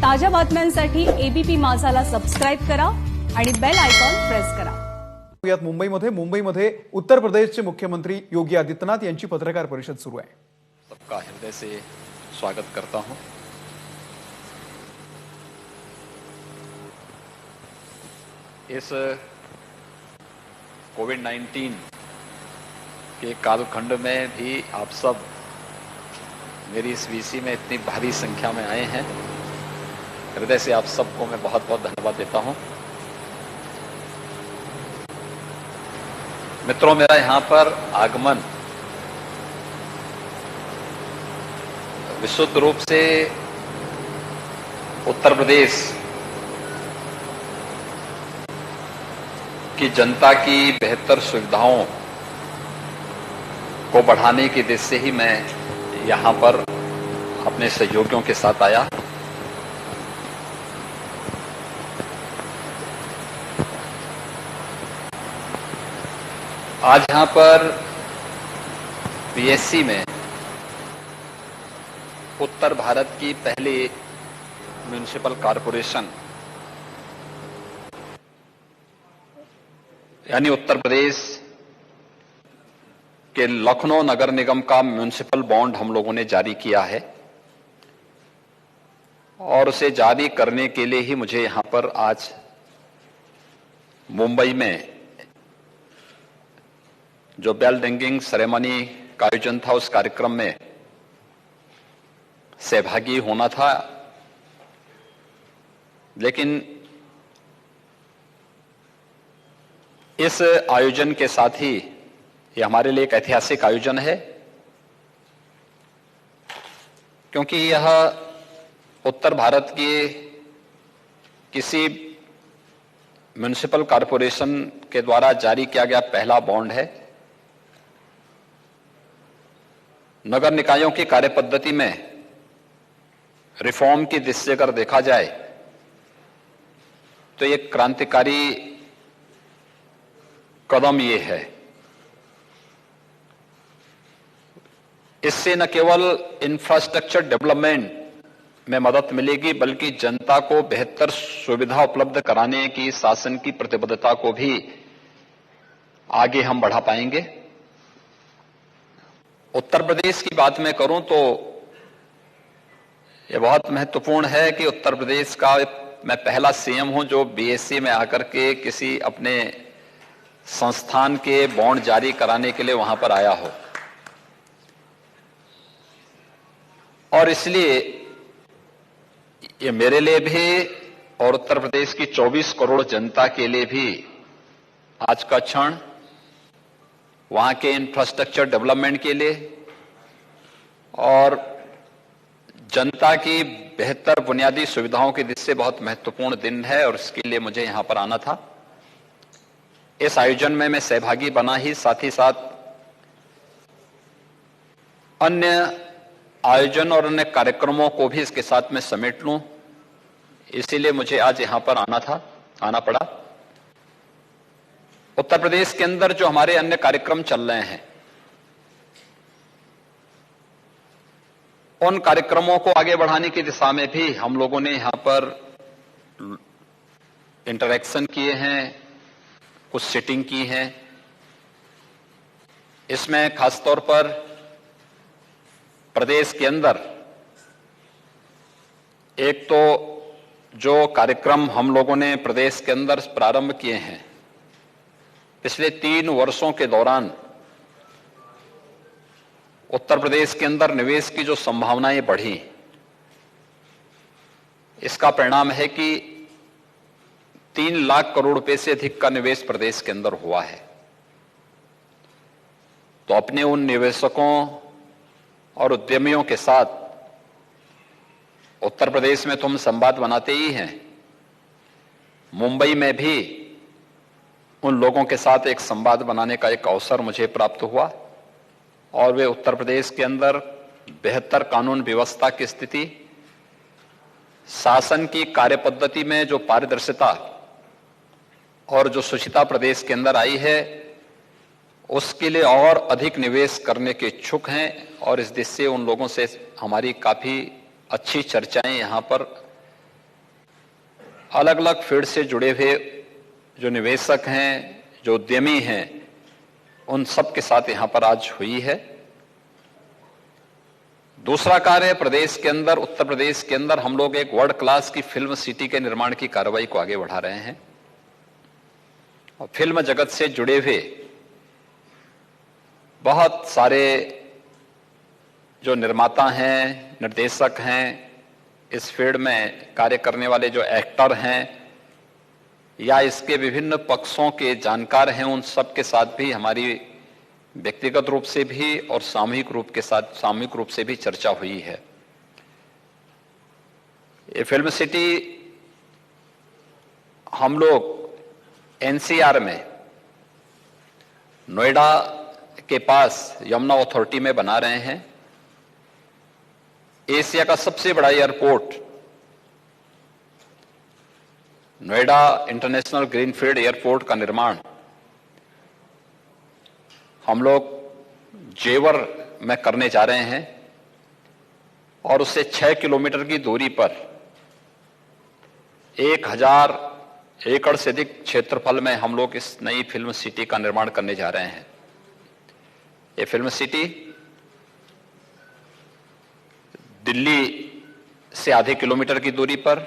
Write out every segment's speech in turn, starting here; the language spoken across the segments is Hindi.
ताज्या बातम्यांसाठी एबीपी माझाला सबस्क्राइब करा आणि बेल आयकॉन प्रेस करा। मुंबईमध्ये उत्तर प्रदेशचे मुख्यमंत्री योगी आदित्यनाथ यांची पत्रकार परिषद सुरू आहे। सबका हृदय से स्वागत करता हूं। इस कोविड-19 के कालखंड में भी आप सब मेरी इस वीसी में इतनी भारी संख्या में आए हैं, हृदय से आप सबको मैं बहुत बहुत धन्यवाद देता हूं। मित्रों, मेरा यहां पर आगमन विशुद्ध रूप से उत्तर प्रदेश की जनता की बेहतर सुविधाओं को बढ़ाने की दिशा से ही मैं यहां पर अपने सहयोगियों के साथ आया। आज यहां पर बीएससी में उत्तर भारत की पहली म्युनिसिपल कॉरपोरेशन यानी उत्तर प्रदेश के लखनऊ नगर निगम का म्युनिसिपल बॉन्ड हम लोगों ने जारी किया है और उसे जारी करने के लिए ही मुझे यहां पर आज मुंबई में जो बेल रिंगिंग सेरेमनी का आयोजन था उस कार्यक्रम में सहभागी होना था। लेकिन इस आयोजन के साथ ही ये हमारे लिए एक ऐतिहासिक आयोजन है, क्योंकि यह उत्तर भारत के किसी म्युनिसिपल कॉरपोरेशन के द्वारा जारी किया गया पहला बॉन्ड है। नगर निकायों की कार्यपद्धति में रिफॉर्म की दृष्टि से अगर देखा जाए तो एक क्रांतिकारी कदम ये है। इससे न केवल इंफ्रास्ट्रक्चर डेवलपमेंट में मदद मिलेगी, बल्कि जनता को बेहतर सुविधा उपलब्ध कराने की शासन की प्रतिबद्धता को भी आगे हम बढ़ा पाएंगे। उत्तर प्रदेश की बात मैं करूं तो यह बहुत महत्वपूर्ण है कि उत्तर प्रदेश का मैं पहला सीएम हूं जो बीएससी में आकर के किसी अपने संस्थान के बॉन्ड जारी कराने के लिए वहां पर आया हो। और इसलिए ये मेरे लिए भी और उत्तर प्रदेश की 24 करोड़ जनता के लिए भी आज का क्षण वहां के इंफ्रास्ट्रक्चर डेवलपमेंट के लिए और जनता की बेहतर बुनियादी सुविधाओं की दृष्टि से बहुत महत्वपूर्ण दिन है और इसके लिए मुझे यहां पर आना था। इस आयोजन में मैं सहभागी बना ही साथ अन्य आयोजन और अन्य कार्यक्रमों को भी इसके साथ में समेट लूं, इसीलिए मुझे आज यहां पर आना पड़ा। उत्तर प्रदेश के अंदर जो हमारे अन्य कार्यक्रम चल रहे हैं उन कार्यक्रमों को आगे बढ़ाने की दिशा में भी हम लोगों ने यहां पर इंटरैक्शन किए हैं, कुछ सिटिंग की है। इसमें खासतौर पर प्रदेश के अंदर एक तो जो कार्यक्रम हम लोगों ने प्रदेश के अंदर प्रारंभ किए हैं, पिछले 3 वर्षों के दौरान उत्तर प्रदेश के अंदर निवेश की जो संभावनाएं बढ़ी, इसका परिणाम है कि 3 लाख करोड़ रुपए से अधिक का निवेश प्रदेश के अंदर हुआ है। तो अपने उन निवेशकों और उद्यमियों के साथ उत्तर प्रदेश में तो हम संवाद बनाते ही हैं, मुंबई में भी उन लोगों के साथ एक संवाद बनाने का एक अवसर मुझे प्राप्त हुआ और वे उत्तर प्रदेश के अंदर बेहतर कानून व्यवस्था की स्थिति, शासन की कार्यपद्धति में जो पारदर्शिता और जो शुचिता प्रदेश के अंदर आई है, उसके लिए और अधिक निवेश करने के इच्छुक हैं और इस दिशा से उन लोगों से हमारी काफी अच्छी चर्चाएं यहां पर अलग अलग फील्ड से जुड़े हुए जो निवेशक हैं, जो उद्यमी हैं, उन सब के साथ यहां पर आज हुई है। दूसरा कार्य प्रदेश के अंदर, उत्तर प्रदेश के अंदर हम लोग एक वर्ल्ड क्लास की फिल्म सिटी के निर्माण की कार्रवाई को आगे बढ़ा रहे हैं और फिल्म जगत से जुड़े हुए बहुत सारे जो निर्माता हैं, निर्देशक हैं, इस फील्ड में कार्य करने वाले जो एक्टर हैं या इसके विभिन्न पक्षों के जानकार हैं, उन सब के साथ भी हमारी व्यक्तिगत रूप से भी और सामूहिक रूप से भी चर्चा हुई है। ये फिल्म सिटी हम लोग एनसीआर में नोएडा के पास यमुना अथॉरिटी में बना रहे हैं। एशिया का सबसे बड़ा airport Noida international greenfield airport का निर्माण हम लोग जेवर में करने जा रहे हैं और उससे 6 किलोमीटर की दूरी पर 1000 एकड़ से अधिक क्षेत्रफल में हम लोग इस नई फिल्म सिटी का निर्माण करने जा रहे हैं। ये फिल्म सिटी दिल्ली से आधे किलोमीटर की दूरी पर,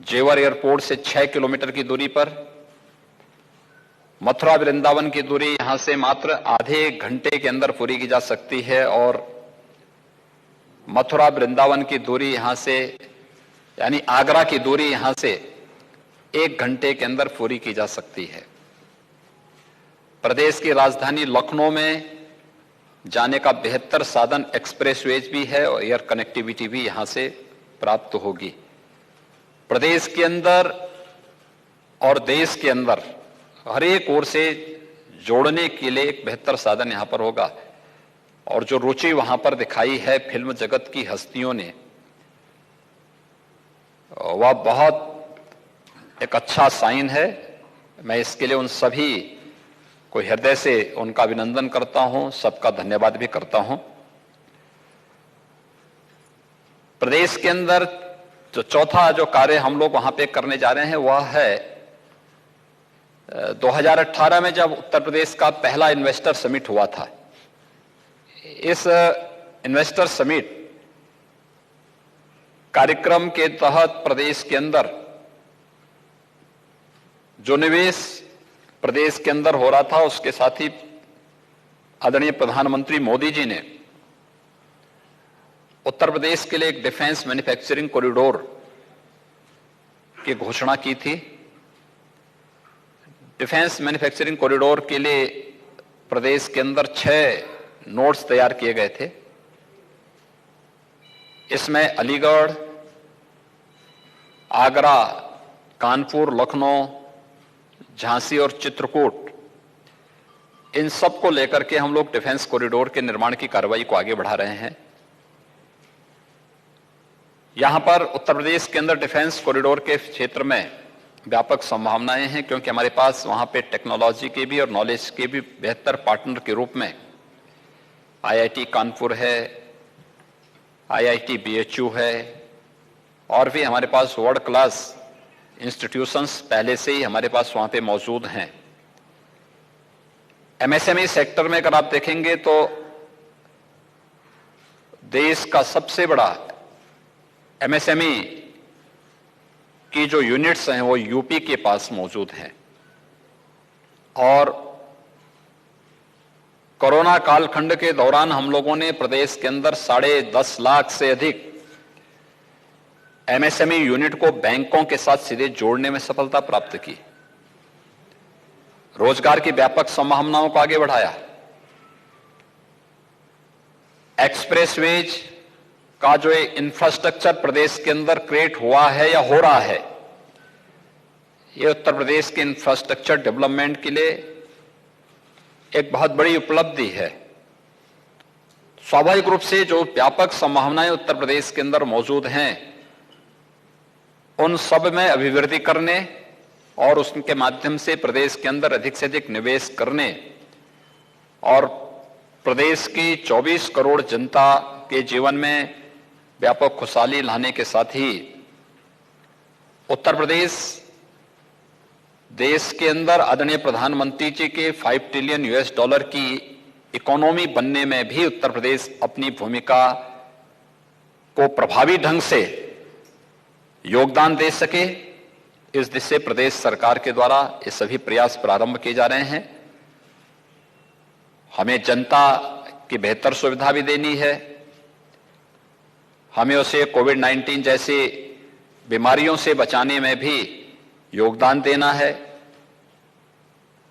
जेवर एयरपोर्ट से 6 किलोमीटर की दूरी पर, मथुरा वृंदावन की दूरी यहां से मात्र आधे घंटे के अंदर पूरी की जा सकती है और मथुरा वृंदावन की दूरी यहां से यानी आगरा की दूरी यहां से 1 घंटे के अंदर पूरी की जा सकती है। प्रदेश की राजधानी लखनऊ में जाने का बेहतर साधन एक्सप्रेसवेज भी है और एयर कनेक्टिविटी भी यहां से प्राप्त होगी। प्रदेश के अंदर और देश के अंदर हर एक ओर से जोड़ने के लिए एक बेहतर साधन यहां पर होगा और जो रुचि वहां पर दिखाई है फिल्म जगत की हस्तियों ने, वह बहुत एक अच्छा साइन है। मैं इसके लिए उन सभी को हृदय से उनका अभिनंदन करता हूं, सबका धन्यवाद भी करता हूं। प्रदेश के अंदर जो चौथा जो कार्य हम लोग वहां पे करने जा रहे हैं वह है 2018 में जब उत्तर प्रदेश का पहला इन्वेस्टर समिट हुआ था। इस इन्वेस्टर समिट कार्यक्रम के तहत प्रदेश के अंदर जो निवेश प्रदेश के अंदर हो रहा था, उसके साथ ही आदरणीय प्रधानमंत्री मोदी जी ने उत्तर प्रदेश के लिए एक डिफेंस मैन्युफैक्चरिंग कॉरिडोर की घोषणा की थी। डिफेंस मैन्युफैक्चरिंग कॉरिडोर के लिए प्रदेश के अंदर 6 नोड्स तैयार किए गए थे। इसमें अलीगढ़, आगरा, कानपुर, लखनऊ, झांसी और चित्रकूट, इन सब को लेकर के हम लोग डिफेंस कॉरिडोर के निर्माण की कार्रवाई को आगे बढ़ा रहे हैं। यहां पर उत्तर प्रदेश के अंदर डिफेंस कॉरिडोर के क्षेत्र में व्यापक संभावनाएं हैं क्योंकि हमारे पास वहां पे टेक्नोलॉजी के भी और नॉलेज के भी बेहतर पार्टनर के रूप में आईआईटी कानपुर है, आईआईटी बीएचयू है और भी हमारे पास वर्ल्ड क्लास इंस्टीट्यूशंस पहले से ही हमारे पास वहां पे मौजूद हैं। एमएसएमई सेक्टर में अगर आप देखेंगे तो देश का सबसे बड़ा एमएसएमई की जो यूनिट्स हैं वो यूपी के पास मौजूद हैं और कोरोना कालखंड के दौरान हम लोगों ने प्रदेश के अंदर 10.5 लाख से अधिक एमएसएमई यूनिट को बैंकों के साथ सीधे जोड़ने में सफलता प्राप्त की, रोजगार की व्यापक संभावनाओं को आगे बढ़ाया। एक्सप्रेसवेज का जो इंफ्रास्ट्रक्चर प्रदेश के अंदर क्रिएट हुआ है या हो रहा है, ये उत्तर प्रदेश के इंफ्रास्ट्रक्चर डेवलपमेंट के लिए एक बहुत बड़ी उपलब्धि है। स्वाभाविक रूप से जो व्यापक संभावनाएं उत्तर प्रदेश के अंदर मौजूद हैं, उन सब में अभिवृद्धि करने और उसके माध्यम से प्रदेश के अंदर अधिक से अधिक निवेश करने और प्रदेश की 24 करोड़ जनता के जीवन में व्यापक खुशहाली लाने के साथ ही उत्तर प्रदेश देश के अंदर आदरणीय प्रधानमंत्री जी के 5 ट्रिलियन यूएस डॉलर की इकोनॉमी बनने में भी उत्तर प्रदेश अपनी भूमिका को प्रभावी ढंग से योगदान दे सके, इस दिशा से प्रदेश सरकार के द्वारा ये सभी प्रयास प्रारंभ किए जा रहे हैं। हमें जनता की बेहतर सुविधा भी देनी है, हमें उसे कोविड-19 जैसे बीमारियों से बचाने में भी योगदान देना है,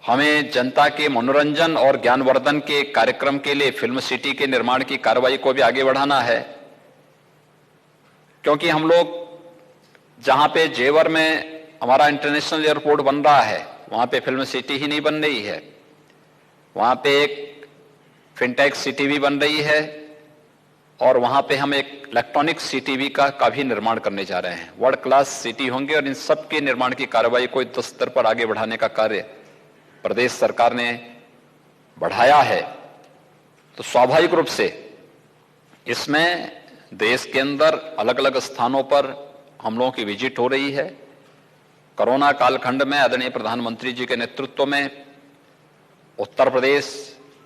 हमें जनता के मनोरंजन और ज्ञानवर्धन के कार्यक्रम के लिए फिल्म सिटी के निर्माण की कार्रवाई को भी आगे बढ़ाना है, क्योंकि हम लोग जहां पे जेवर में हमारा इंटरनेशनल एयरपोर्ट बन रहा है वहां पे फिल्म सिटी ही नहीं बन रही है, वहां पे एक फिनटेक सिटी भी बन रही है और वहां पे हम एक इलेक्ट्रॉनिक सिटी भी का भी निर्माण करने जा रहे हैं। वर्ल्ड क्लास सिटी होंगे और इन सब के निर्माण की कार्रवाई को युद्ध स्तर पर आगे बढ़ाने का कार्य प्रदेश सरकार ने बढ़ाया है। तो स्वाभाविक रूप से इसमें देश के अंदर अलग अलग स्थानों पर हम लोगों की विजिट हो रही है। कोरोना कालखंड में आदरणीय प्रधानमंत्री जी के नेतृत्व में उत्तर प्रदेश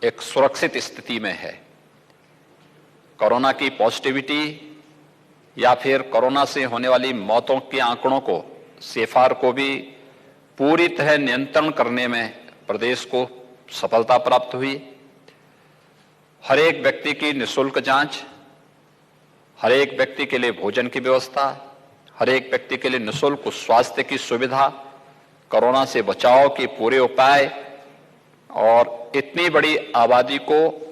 एक सुरक्षित स्थिति में है। कोरोना की पॉजिटिविटी या फिर कोरोना से होने वाली मौतों के आंकड़ों को, सेफार को भी पूरी तरह नियंत्रण करने में प्रदेश को सफलता प्राप्त हुई। हर एक व्यक्ति की निःशुल्क जांच, हर एक व्यक्ति के लिए भोजन की व्यवस्था, हर एक व्यक्ति के लिए निःशुल्क स्वास्थ्य की सुविधा, कोरोना से बचाव के पूरे उपाय और इतनी बड़ी आबादी को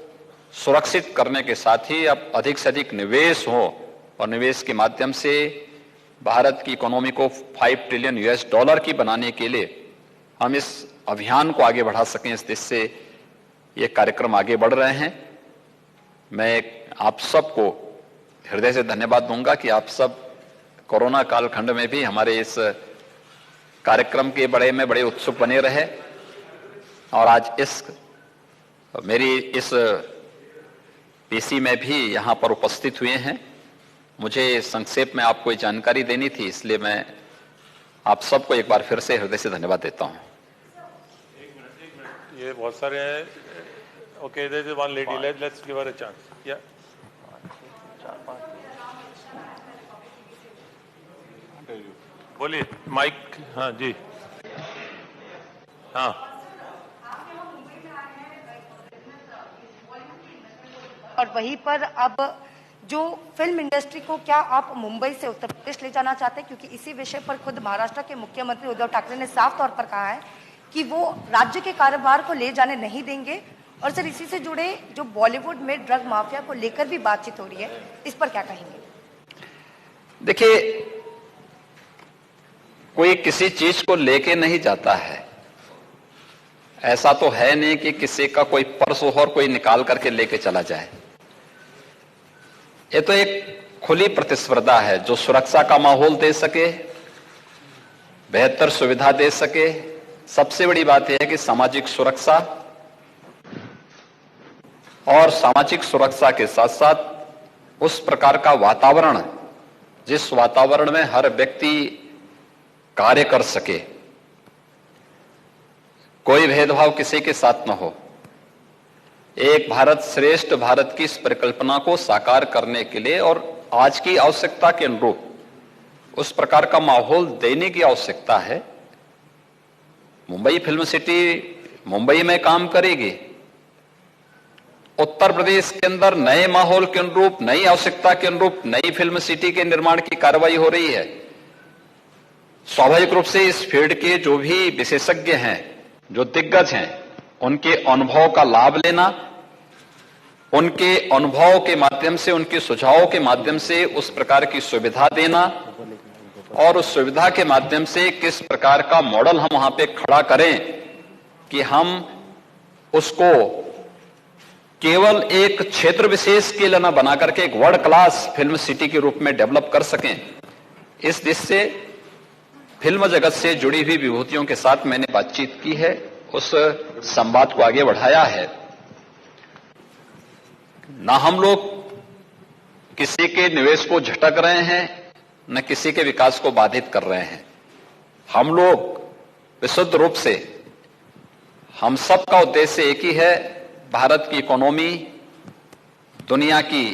सुरक्षित करने के साथ ही अब अधिक से अधिक निवेश हो और निवेश के माध्यम से भारत की इकोनॉमी को 5 ट्रिलियन यूएस डॉलर की बनाने के लिए हम इस अभियान को आगे बढ़ा सकें, इस दिशा से ये कार्यक्रम आगे बढ़ रहे हैं। मैं आप सबको हृदय से धन्यवाद दूंगा कि आप सब कोरोना कालखंड में भी हमारे इस कार्यक्रम के बड़े उत्सुक बने रहे और आज मेरी इस पीसी में भी यहां पर उपस्थित हुए हैं। मुझे संक्षेप में आपको ये जानकारी देनी थी, इसलिए मैं आप सबको एक बार फिर से हृदय से धन्यवाद देता हूं। ये बहुत सारे हैं। Okay, there is one lady, let's give her a chance. या बोलिए, माइक। हाँ जी, हाँ। और वहीं पर अब जो फिल्म इंडस्ट्री को क्या आप मुंबई से उत्तर प्रदेश ले जाना चाहते हैं, क्योंकि इसी विषय पर खुद महाराष्ट्र के मुख्यमंत्री उद्धव ठाकरे ने साफ तौर पर कहा है कि वो राज्य के कारोबार को ले जाने नहीं देंगे। और सर, इसी से जुड़े जो बॉलीवुड में ड्रग माफिया को लेकर भी बातचीत हो रही है, इस पर क्या कहेंगे? देखिए, कोई किसी चीज को लेके नहीं जाता है, ऐसा तो है नहीं कि किसी का कोई पर्स हो और कोई निकाल करके लेके चला जाए। ये तो एक खुली प्रतिस्पर्धा है जो सुरक्षा का माहौल दे सके, बेहतर सुविधा दे सके। सबसे बड़ी बात यह है कि सामाजिक सुरक्षा, और सामाजिक सुरक्षा के साथ साथ उस प्रकार का वातावरण जिस वातावरण में हर व्यक्ति कार्य कर सके, कोई भेदभाव किसी के साथ न हो। एक भारत श्रेष्ठ भारत की इस परिकल्पना को साकार करने के लिए और आज की आवश्यकता के अनुरूप उस प्रकार का माहौल देने की आवश्यकता है। मुंबई फिल्म सिटी मुंबई में काम करेगी, उत्तर प्रदेश के अंदर नए माहौल के अनुरूप, नई आवश्यकता के अनुरूप नई फिल्म सिटी के निर्माण की कार्रवाई हो रही है। स्वाभाविक रूप से इस फील्ड के जो भी विशेषज्ञ हैं, जो दिग्गज हैं, उनके अनुभव का लाभ लेना, उनके अनुभव के माध्यम से, उनके सुझावों के माध्यम से उस प्रकार की सुविधा देना और उस सुविधा के माध्यम से किस प्रकार का मॉडल हम वहां पे खड़ा करें कि हम उसको केवल एक क्षेत्र विशेष के लिए न बना करके एक वर्ल्ड क्लास फिल्म सिटी के रूप में डेवलप कर सकें। इस दिशा से फिल्म जगत से जुड़ी हुई विभूतियों के साथ मैंने बातचीत की है, उस संवाद को आगे बढ़ाया है। ना हम लोग किसी के निवेश को झटक रहे हैं, न किसी के विकास को बाधित कर रहे हैं। हम लोग विशुद्ध रूप से, हम सबका उद्देश्य एक ही है, भारत की इकोनॉमी दुनिया की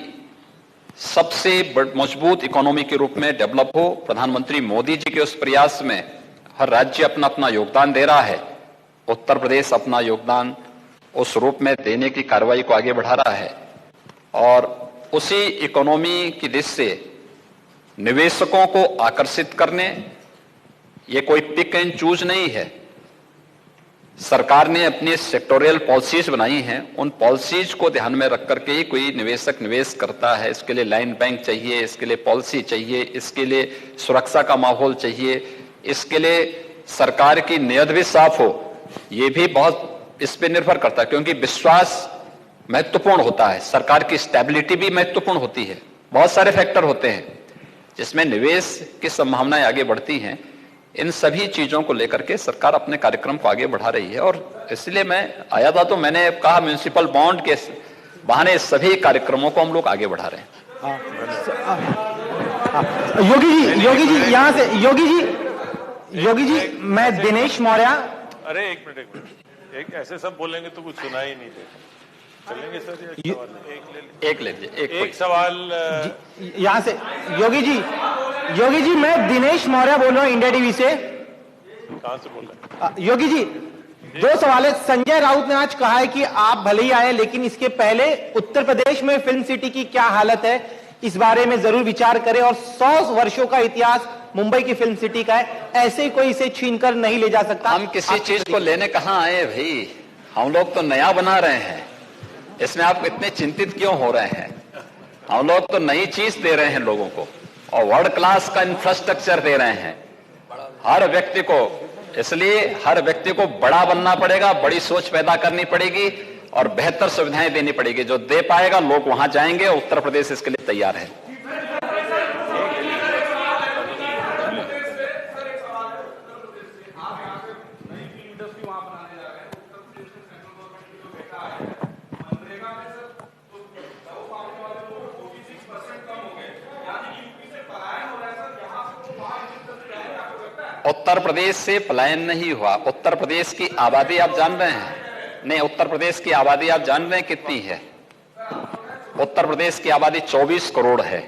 सबसे मजबूत इकोनॉमी के रूप में डेवलप हो। प्रधानमंत्री मोदी जी के उस प्रयास में हर राज्य अपना अपना योगदान दे रहा है। उत्तर प्रदेश अपना योगदान उस रूप में देने की कार्रवाई को आगे बढ़ा रहा है और उसी इकोनॉमी की दिशा से निवेशकों को आकर्षित करने, ये कोई पिक एंड चूज नहीं है। सरकार ने अपनी सेक्टोरियल पॉलिसीज बनाई हैं, उन पॉलिसीज को ध्यान में रख करके ही कोई निवेशक निवेश करता है। इसके लिए लाइन बैंक चाहिए, इसके लिए पॉलिसी चाहिए, इसके लिए सुरक्षा का माहौल चाहिए, इसके लिए सरकार की नीयत भी साफ हो। ये भी बहुत इस पे निर्भर करता है, क्योंकि विश्वास महत्वपूर्ण होता है, सरकार की स्टेबिलिटी भी महत्वपूर्ण होती है। बहुत सारे फैक्टर होते हैं जिसमें निवेश की संभावनाएं आगे बढ़ती हैं। इन सभी चीजों को लेकर के सरकार अपने कार्यक्रम को आगे बढ़ा रही है और इसलिए मैं आया था तो मैंने कहा म्युनिसिपल बॉन्ड के बहाने सभी कार्यक्रमों को हम लोग आगे बढ़ा रहे हैं। योगी जी यहाँ से, योगी जी मैं दिनेश मौर्य। अरे एक मिनट, एक ऐसे सब बोलेंगे तो कुछ सुना ही नहीं देगा। चलेंगे सर, एक ले लीजिए, एक सवाल यहाँ से। योगी जी मैं दिनेश मौर्य बोल रहा हूँ इंडिया टीवी से। कहां से बोल रहे हैं? योगी जी 2 सवाल है। संजय राउत ने आज कहा है कि आप भले ही आए लेकिन इसके पहले उत्तर प्रदेश में फिल्म सिटी की क्या हालत है, इस बारे में जरूर विचार करें। और 100 वर्षों का इतिहास मुंबई की फिल्म सिटी का है, ऐसे कोई इसे छीनकर नहीं ले जा सकता। हम किसी चीज को लेने कहां आए भाई, हम लोग तो नया बना रहे हैं, इसमें आप इतने चिंतित क्यों हो रहे हैं? हम लोग तो नई चीज दे रहे हैं लोगों को और वर्ल्ड क्लास का इंफ्रास्ट्रक्चर दे रहे हैं हर व्यक्ति को। इसलिए हर व्यक्ति को बड़ा बनना पड़ेगा, बड़ी सोच पैदा करनी पड़ेगी और बेहतर सुविधाएं देनी पड़ेगी। जो दे पाएगा लोग वहां जाएंगे। उत्तर प्रदेश इसके लिए तैयार है। उत्तर प्रदेश से पलायन नहीं हुआ। उत्तर प्रदेश की आबादी आप जान रहे हैं? नहीं, उत्तर प्रदेश की आबादी आप जान रहे हैं कितनी है? उत्तर प्रदेश की आबादी 24 करोड़ है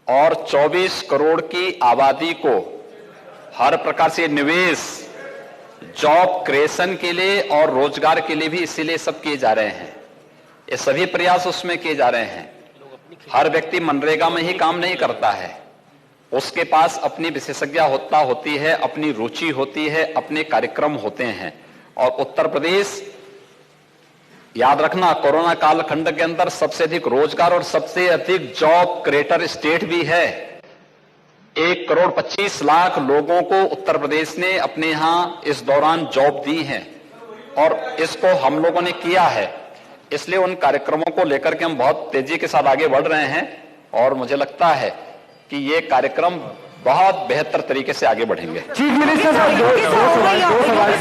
और 24 करोड़ की आबादी को हर प्रकार से निवेश, जॉब क्रिएशन के लिए और रोजगार के लिए भी इसीलिए सब किए जा रहे हैं। ये सभी प्रयास उसमें किए जा रहे हैं। हर व्यक्ति मनरेगा में ही काम नहीं करता है, उसके पास अपनी विशेषज्ञता होती है, अपनी रुचि होती है, अपने कार्यक्रम होते हैं। और उत्तर प्रदेश, याद रखना, कोरोना कालखंड के अंदर सबसे अधिक रोजगार और सबसे अधिक जॉब क्रिएटर स्टेट भी है। 1,25,00,000 लोगों को उत्तर प्रदेश ने अपने यहां इस दौरान जॉब दी है और इसको हम लोगों ने किया है। इसलिए उन कार्यक्रमों को लेकर के हम बहुत तेजी के साथ आगे बढ़ रहे हैं और मुझे लगता है कि ये कार्यक्रम बहुत बेहतर तरीके से आगे बढ़ेंगे। चीफ मिनिस्टर साहब, दो सवाल है।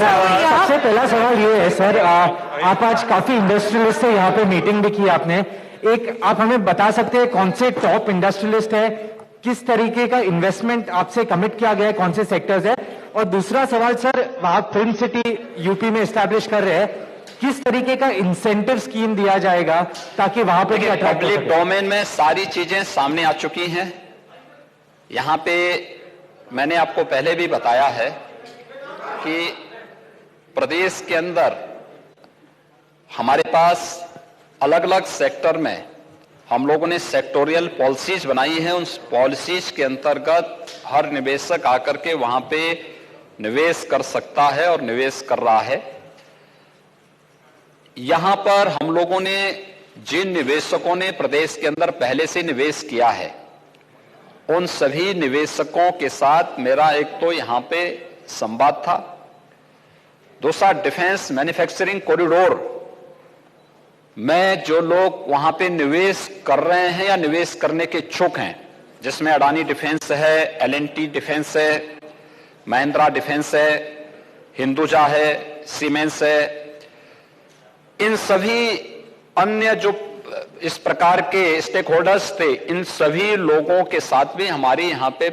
सबसे पहला सवाल ये है सर, आप आज काफी इंडस्ट्रियलिस्ट से यहाँ पे मीटिंग भी की आपने। एक आप हमें बता सकते हैं कौन से टॉप इंडस्ट्रियलिस्ट है, किस तरीके का इन्वेस्टमेंट आपसे कमिट किया गया है, कौन से सेक्टर्स है? और दूसरा सवाल सर, आप फिल्म सिटी यूपी में एस्टैब्लिश कर रहे हैं, किस तरीके का इंसेंटिव स्कीम दिया जाएगा ताकि वहां पे भी पब्लिक डोमेन में सारी चीजें सामने आ चुकी हैं। यहां पे मैंने आपको पहले भी बताया है कि प्रदेश के अंदर हमारे पास अलग अलग सेक्टर में हम लोगों ने सेक्टोरियल पॉलिसीज बनाई हैं। उन पॉलिसीज के अंतर्गत हर निवेशक आकर के वहां पे निवेश कर सकता है और निवेश कर रहा है। यहां पर हम लोगों ने जिन निवेशकों ने प्रदेश के अंदर पहले से निवेश किया है, उन सभी निवेशकों के साथ मेरा एक तो यहां पे संवाद था। दूसरा, डिफेंस मैन्युफैक्चरिंग कॉरिडोर में जो लोग वहां पे निवेश कर रहे हैं या निवेश करने के इच्छुक हैं, जिसमें अडानी डिफेंस है, एल&टी डिफेंस है, महिंद्रा डिफेंस है, हिंदुजा है, सीमेंस है, इन सभी अन्य जो इस प्रकार के स्टेक होल्डर्स थे, इन सभी लोगों के साथ भी हमारी यहां पे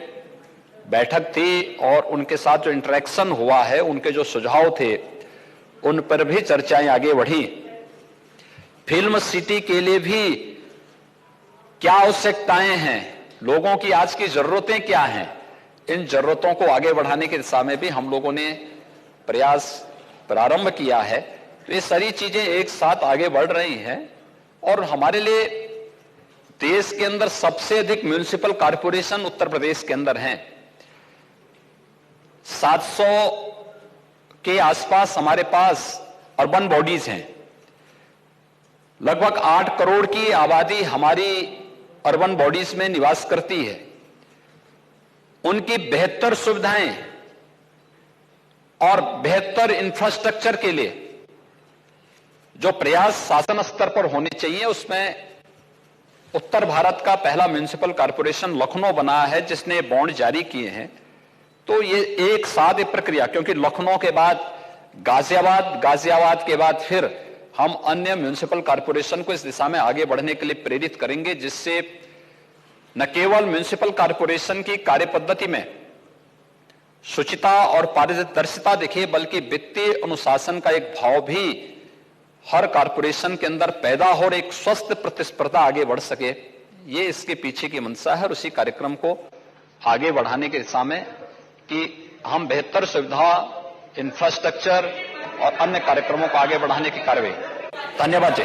बैठक थी और उनके साथ जो इंटरेक्शन हुआ है, उनके जो सुझाव थे, उन पर भी चर्चाएं आगे बढ़ी। फिल्म सिटी के लिए भी क्या आवश्यकताएं हैं, लोगों की आज की जरूरतें क्या हैं, इन जरूरतों को आगे बढ़ाने की दिशा में भी हम लोगों ने प्रयास प्रारंभ किया है। तो ये सारी चीजें एक साथ आगे बढ़ रही हैं और हमारे लिए देश के अंदर सबसे अधिक म्युनिसिपल कॉरपोरेशन उत्तर प्रदेश के अंदर हैं। 700 के आसपास हमारे पास अर्बन बॉडीज हैं। लगभग 8 करोड़ की आबादी हमारी अर्बन बॉडीज में निवास करती है। उनकी बेहतर सुविधाएं और बेहतर इंफ्रास्ट्रक्चर के लिए जो प्रयास शासन स्तर पर होने चाहिए, उसमें उत्तर भारत का पहला म्युनिसिपल कॉरपोरेशन लखनऊ बना है, जिसने बॉन्ड जारी किए हैं। तो ये एक साथ एक प्रक्रिया, क्योंकि लखनऊ के बाद गाजियाबाद के बाद फिर हम अन्य म्युनिसिपल कॉरपोरेशन को इस दिशा में आगे बढ़ने के लिए प्रेरित करेंगे, जिससे न केवल म्युनिसिपल कॉरपोरेशन की कार्यपद्धति में शुचिता और पारदर्शिता दिखे, बल्कि वित्तीय अनुशासन का एक भाव भी हर कॉरपोरेशन के अंदर पैदा हो और एक स्वस्थ प्रतिस्पर्धा आगे बढ़ सके। ये इसके पीछे की मंशा है और उसी कार्यक्रम को आगे बढ़ाने की दिशा में कि हम बेहतर सुविधा, इंफ्रास्ट्रक्चर और अन्य कार्यक्रमों को आगे बढ़ाने की कार्रवाई। धन्यवाद जी।